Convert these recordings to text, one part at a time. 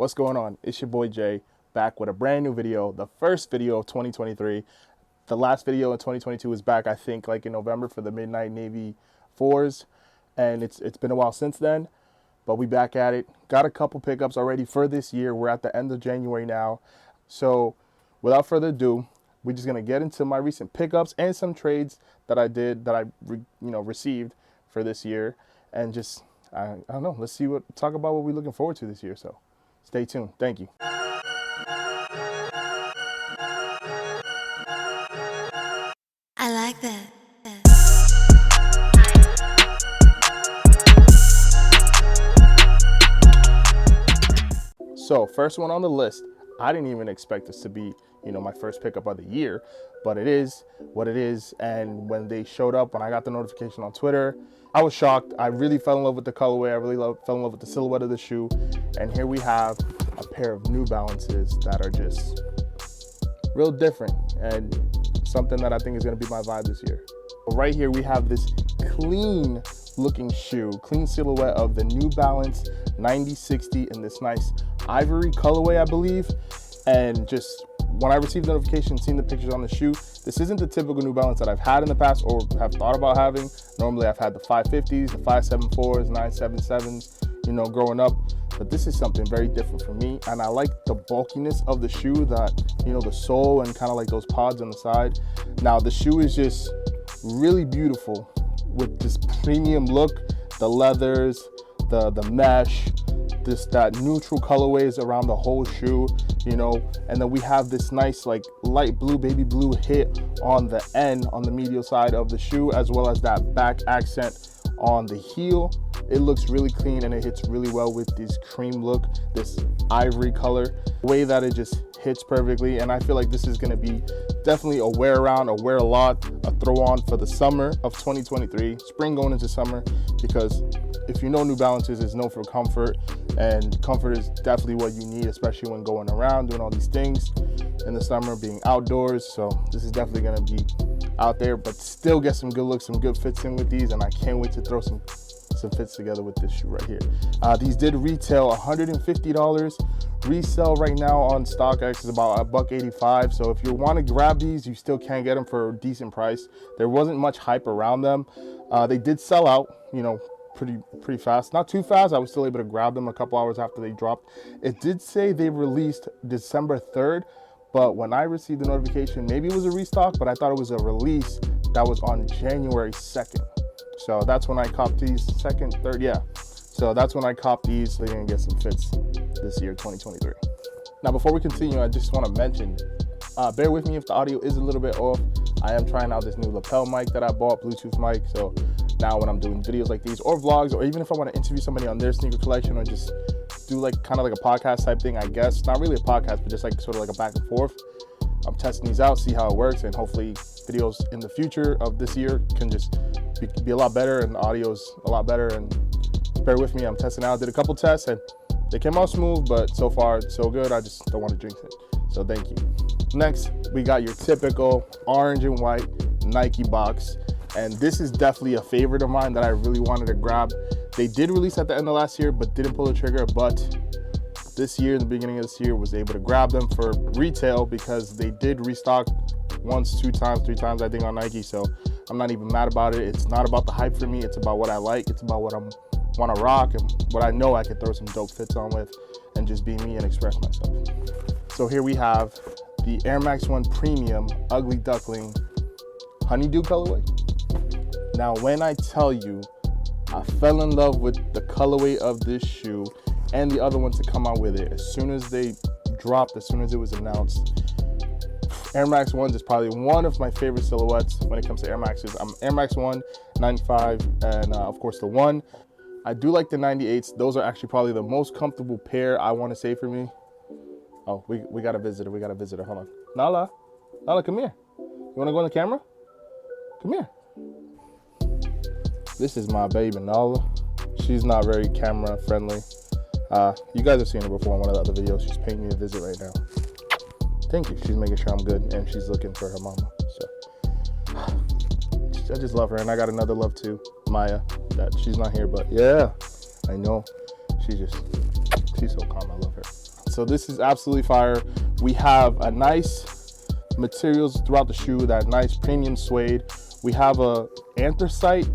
What's going on? It's your boy Jay, back with a brand new video, the first video of 2023. The last video in 2022 was back, I think, like in November for the Midnight Navy 4s, and it's been a while since then, but we back at it. Got a couple pickups already for this year. We're at the end of January now, so without further ado, we're just gonna get into my recent pickups and some trades that I did that I received for this year, and just I don't know. Let's talk about what we're looking forward to this year. So stay tuned. Thank you. I like that. So first one on the list, I didn't even expect this to be, my first pickup of the year, but it is what it is. And when they showed up, when I got the notification on Twitter, I was shocked. I really fell in love with the colorway. I really fell in love with the silhouette of the shoe. And here we have a pair of New Balances that are just real different and something that I think is going to be my vibe this year. Right here we have this clean looking shoe, clean silhouette of the New Balance 9060 in this nice ivory colorway, I believe. And just when I received the notification, seeing the pictures on the shoe, this isn't the typical New Balance that I've had in the past or have thought about having. Normally I've had the 550s, the 574s, 977s, growing up. But this is something very different for me. And I like the bulkiness of the shoe, that, the sole and kind of like those pods on the side. Now the shoe is just really beautiful with this premium look, the leathers, the mesh, that neutral colorways around the whole shoe, and then we have this nice like light blue, baby blue hit on the end, on the medial side of the shoe, as well as that back accent on the heel. It looks really clean and it hits really well with this cream look, this ivory color, the way that it just hits perfectly. And I feel like this is going to be definitely a wear around, a wear a lot, a throw on for the summer of 2023, spring going into summer, because if New Balances is known for comfort, and comfort is definitely what you need, especially when going around doing all these things in the summer, being outdoors. So this is definitely going to be out there, but still get some good looks, some good fits in with these, and I can't wait to throw some fits together with this shoe right here. These did retail $150. Resell right now on StockX is about $185. So if you want to grab these, you still can get them for a decent price. There wasn't much hype around them. They did sell out, pretty fast. Not too fast. I was still able to grab them a couple hours after they dropped. It did say they released December 3rd, but when I received the notification, maybe it was a restock, but I thought it was a release that was on January 2nd. So that's when I copped these, 2nd, 3rd, yeah. So that's when I copped these, so you're gonna get some fits this year, 2023. Now, before we continue, I just wanna mention, bear with me if the audio is a little bit off. I am trying out this new lapel mic that I bought, Bluetooth mic. So now when I'm doing videos like these or vlogs, or even if I wanna interview somebody on their sneaker collection, or just do like kind of like a podcast type thing, I guess. Not really a podcast, but just like sort of like a back and forth. I'm testing these out, see how it works, and hopefully videos in the future of this year can just be a lot better, and the audio's a lot better. And bear with me, I'm testing out. Did a couple tests and they came out smooth, but so far so good. I just don't want to jinx it. So thank you. Next, we got your typical orange and white Nike box. And this is definitely a favorite of mine that I really wanted to grab. They did release at the end of last year, but didn't pull the trigger. But this year, in the beginning of this year, was able to grab them for retail because they did restock once, 2 times, 3 times, I think, on Nike. So I'm not even mad about it. It's not about the hype for me. It's about what I like. It's about what I want to rock and what I know I could throw some dope fits on with and just be me and express myself. So here we have the Air Max 1 Premium Ugly Duckling Honeydew colorway. Now, when I tell you I fell in love with the colorway of this shoe and the other one to come out with it, as soon as they dropped, as soon as it was announced, Air Max 1s is probably one of my favorite silhouettes when it comes to Air Maxes. I'm Air Max 1, 95, and of course the 1. I do like the 98s. Those are actually probably the most comfortable pair, I want to say, for me. Oh, we got a visitor. We got a visitor. Hold on. Nala, come here. You want to go on the camera? Come here. This is my baby, Nala. She's not very camera friendly. You guys have seen her before in one of the other videos. She's paying me a visit right now. Thank you. She's making sure I'm good, and she's looking for her mama. So I just love her, and I got another love too, Maya. That she's not here, but yeah, I know. She's so calm. I love her. So this is absolutely fire. We have a nice materials throughout the shoe, that nice premium suede. We have a anthracite,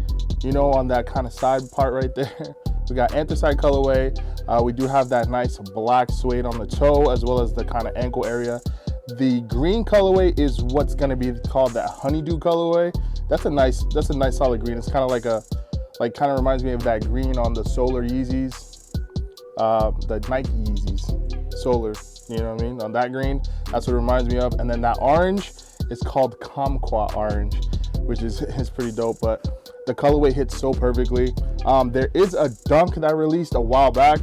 you know, on that kind of side part right there. We got anthracite colorway. We do have that nice black suede on the toe, as well as the kind of ankle area. The green colorway is what's gonna be called that honeydew colorway. That's a nice solid green. It's kind of kind of reminds me of that green on the Solar Yeezys, the Nike Yeezys, Solar. You know what I mean? On that green, that's what it reminds me of. And then that orange is called Kumquat orange, which is pretty dope. But the colorway hits so perfectly. There is a dunk that released a while back.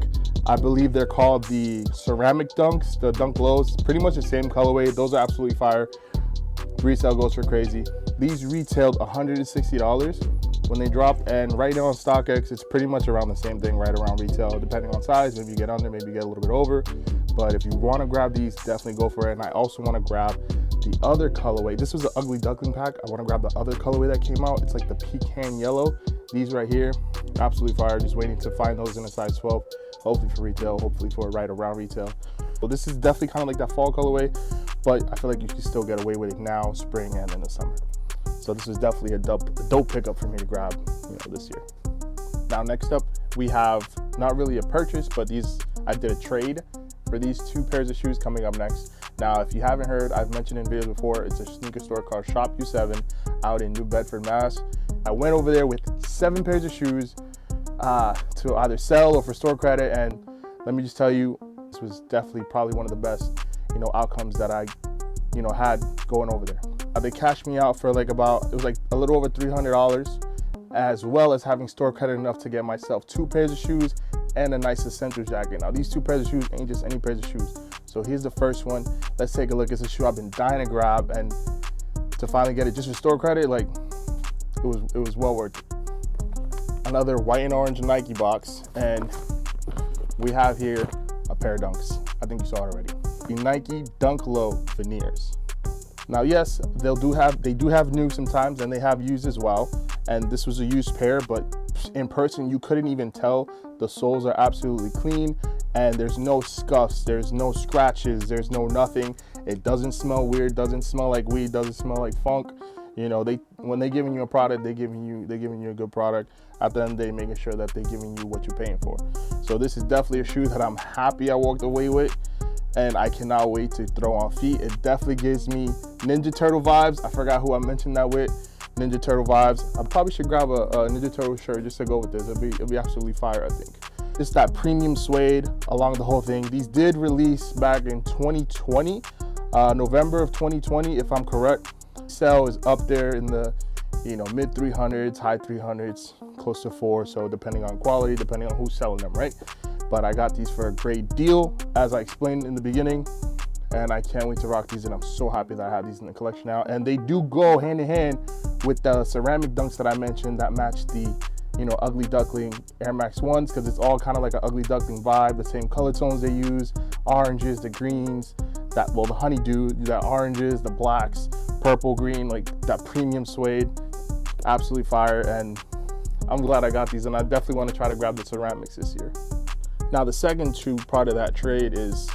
I believe they're called the ceramic dunks, the dunk lows. Pretty much the same colorway. Those are absolutely fire. Resale goes for crazy. These retailed $160 when they dropped, and right now on StockX, it's pretty much around the same thing, right around retail, depending on size. Maybe you get under, maybe you get a little bit over. But if you want to grab these, definitely go for it. And I also want to grab the other colorway. This was an ugly duckling pack. I want to grab the other colorway that came out. It's like the pecan yellow. These right here, absolutely fire. Just waiting to find those in a size 12. Hopefully for retail, hopefully for right around retail. So this is definitely kind of like that fall colorway, but I feel like you can still get away with it now, spring and in the summer. So this is definitely a dope pickup for me to grab, this year. Now next up, we have not really a purchase, but I did a trade for these two pairs of shoes coming up next. Now, if you haven't heard, I've mentioned in videos before, it's a sneaker store called Shop U7 out in New Bedford, Mass. I went over there with 7 pairs of shoes to either sell or for store credit, and let me just tell you, this was definitely probably one of the best, outcomes that I, had going over there. They cashed me out for it was like a little over $300, as well as having store credit enough to get myself 2 pairs of shoes and a nice essential jacket. Now these 2 pairs of shoes ain't just any pairs of shoes. So here's the first one. Let's take a look. It's a shoe I've been dying to grab, and to finally get it just for store credit, it was well worth it. Another white and orange Nike box, and we have here a pair of dunks. I think you saw it already. The Nike Dunk Low veneers. Now, yes, they do have new sometimes, and they have used as well. And this was a used pair, but in person, you couldn't even tell. The soles are absolutely clean, and there's no scuffs, there's no scratches, there's no nothing. It doesn't smell weird, doesn't smell like weed, doesn't smell like funk. When they're giving you a product, they're giving you a good product. At the end of the day, making sure that they're giving you what you're paying for. So this is definitely a shoe that I'm happy I walked away with, and I cannot wait to throw on feet. It definitely gives me Ninja Turtle vibes. I forgot who I mentioned that with. Ninja Turtle vibes. I probably should grab a Ninja Turtle shirt just to go with this. It'll be absolutely fire, I think. It's that premium suede along the whole thing. These did release back in 2020, November of 2020, if I'm correct. Sale is up there in the mid 300s, high 300s, close to 4. So depending on quality, depending on who's selling them, right? But I got these for a great deal, as I explained in the beginning, and I can't wait to rock these, and I'm so happy that I have these in the collection now. And they do go hand in hand with the ceramic dunks that I mentioned that match the Ugly Duckling Air Max 1s, because it's all kind of like an Ugly Duckling vibe, the same color tones they use, oranges, the greens, the honeydew, the oranges, the blacks, purple, green, like that premium suede. Absolutely fire, and I'm glad I got these, and I definitely want to try to grab the ceramics this year. Now the second shoe part of that trade is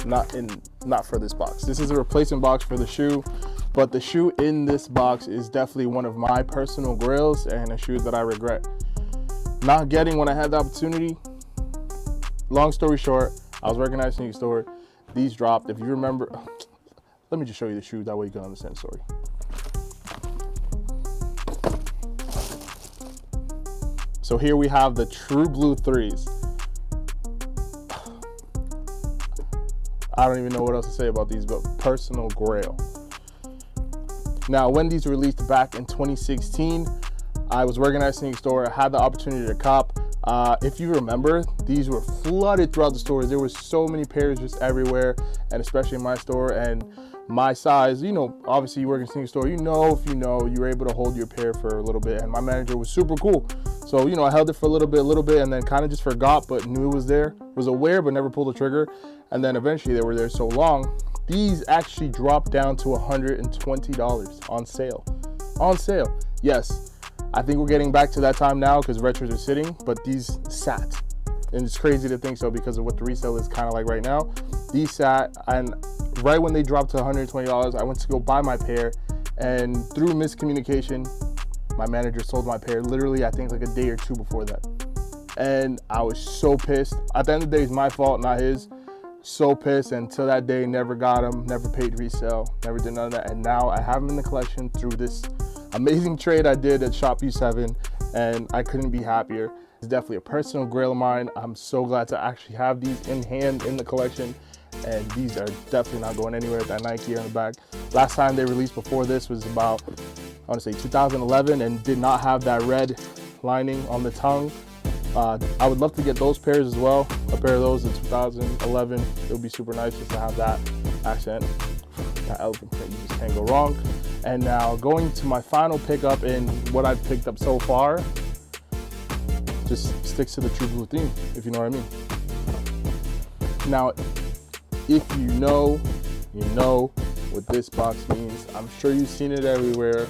not for this box. This is a replacement box for the shoe, but the shoe in this box is definitely one of my personal grails and a shoe that I regret not getting when I had the opportunity. Long story short, I was working at a sneaker store. These dropped. If you remember, let me just show you the shoe, that way you can understand the story. So here we have the True Blue 3s. I don't even know what else to say about these, but personal grail. Now, when these released back in 2016, I was working at a sneaker store. I had the opportunity to cop. If you remember, these were flooded throughout the stores. There were so many pairs just everywhere, and especially in my store. And my size, obviously you work in a sneaker store, if you were able to hold your pair for a little bit. And my manager was super cool. So, I held it for a little bit, and then kind of just forgot, but knew it was there. Was aware, but never pulled the trigger. And then eventually they were there so long, these actually dropped down to $120 on sale. On sale. Yes, I think we're getting back to that time now because retros are sitting, but these sat and it's crazy to think so because of what the resale is kind of like right now. These sat, and right when they dropped to $120, I went to go buy my pair, and through miscommunication, my manager sold my pair literally, I think like a day or two before that. And I was so pissed. At the end of the day, it's my fault, not his. So pissed, and until that day, never got them, never paid resale, never did none of that. And now I have them in the collection through this amazing trade I did at Shop U7, and I couldn't be happier. It's definitely a personal grail of mine. I'm so glad to actually have these in hand in the collection, and these are definitely not going anywhere with that Nike on the back. Last time they released before this was about, I want to say 2011, and did not have that red lining on the tongue. I would love to get those pairs as well. A pair of those in 2011. It would be super nice just to have that accent, that elephant print. You just can't go wrong. And now going to my final pickup in what I've picked up so far, just sticks to the True Blue theme, if you know what I mean. Now, if you know what this box means. I'm sure you've seen it everywhere.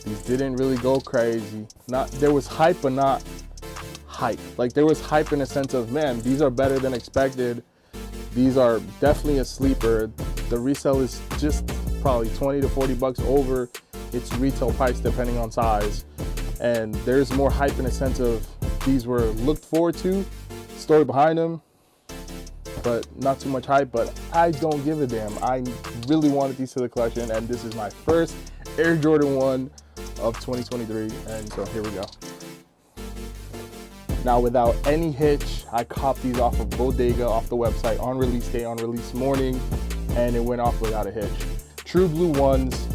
These didn't really go crazy. There was hype, but not hype. Like, there was hype in a sense of, man, these are better than expected. These are definitely a sleeper. The resale is just probably 20 to 40 bucks over its retail price depending on size. And there's more hype in a sense of these were looked forward to, story behind them, but not too much hype. But I don't give a damn. I really wanted these to the collection, and this is my first Air Jordan 1 of 2023, and so here we go. Now, without any hitch, I copped these off of Bodega, off the website, on release day, on release morning, and it went off without a hitch. True Blue ones,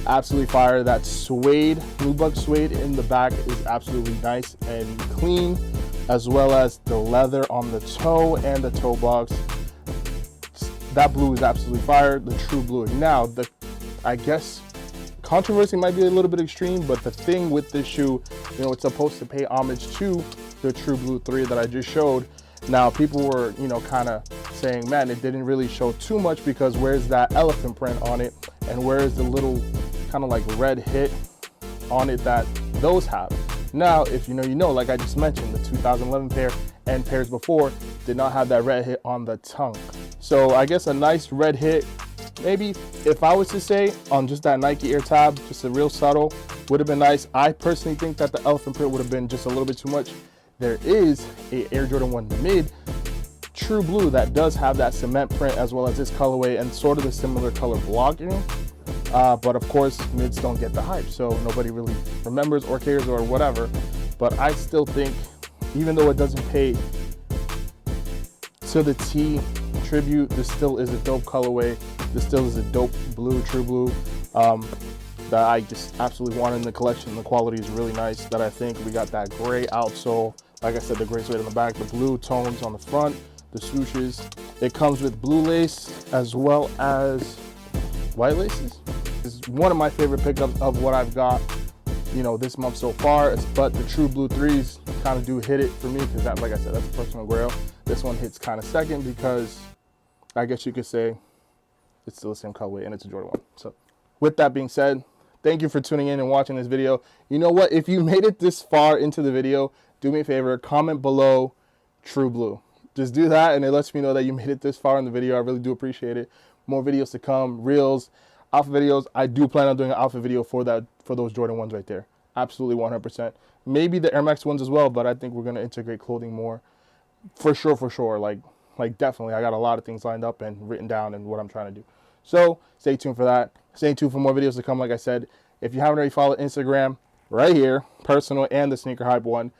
absolutely fire. That suede, nubuck suede in the back is absolutely nice and clean, as well as the leather on the toe and the toe box. That blue is absolutely fire, the True Blue. Now, I guess controversy might be a little bit extreme, but the thing with this shoe, it's supposed to pay homage to the True Blue 3 that I just showed. Now, people were, kind of saying, man, it didn't really show too much because where's that elephant print on it, and where's the little kind of like red hit on it that those have. Now, if you know, like I just mentioned, the 2011 pair and pairs before did not have that red hit on the tongue. So I guess a nice red hit, maybe if I was to say on just that Nike Air tab, just a real subtle, would have been nice. I personally think that the elephant print would have been just a little bit too much. There is a Air Jordan 1 Mid True Blue that does have that cement print as well as this colorway and sort of the similar color blocking. But of course, mids don't get the hype, so nobody really remembers or cares or whatever. But I still think, even though it doesn't pay to the T tribute, this still is a dope colorway. This still is a dope blue, True Blue, that I just absolutely want in the collection. The quality is really nice. That I think we got that gray outsole, like I said, the gray suede on the back, the blue tones on the front, the swooshes. It comes with blue lace as well as white laces. This is one of my favorite pickups of what I've got, this month so far. But the True Blue 3s kind of do hit it for me because that, like I said, that's a personal grail. This one hits kind of second because I guess you could say it's still the same colorway and it's a Jordan 1. So with that being said, thank you for tuning in and watching this video. You know what? If you made it this far into the video, do me a favor, comment below True Blue. Just do that and it lets me know that you made it this far in the video. I really do appreciate it. More videos to come, reels, outfit videos. I do plan on doing an outfit video for those Jordan 1s right there. Absolutely 100%. Maybe the Air Max ones as well, but I think we're going to integrate clothing more. For sure. Like definitely. I got a lot of things lined up and written down and what I'm trying to do. So stay tuned for that. Stay tuned for more videos to come, like I said. If you haven't already followed Instagram, right here, personal and the Sneaker Hype one,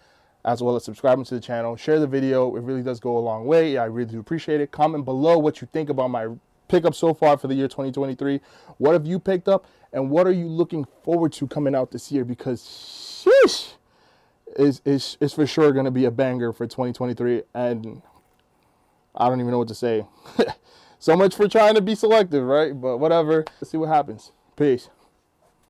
as well as subscribing to the channel. Share the video. It really does go a long way. I really do appreciate it. Comment below what you think about my pickup so far for the year 2023. What have you picked up and what are you looking forward to coming out this year? Because sheesh, is for sure going to be a banger for 2023, and I don't even know what to say. So much for trying to be selective, right? But whatever. Let's see what happens. Peace.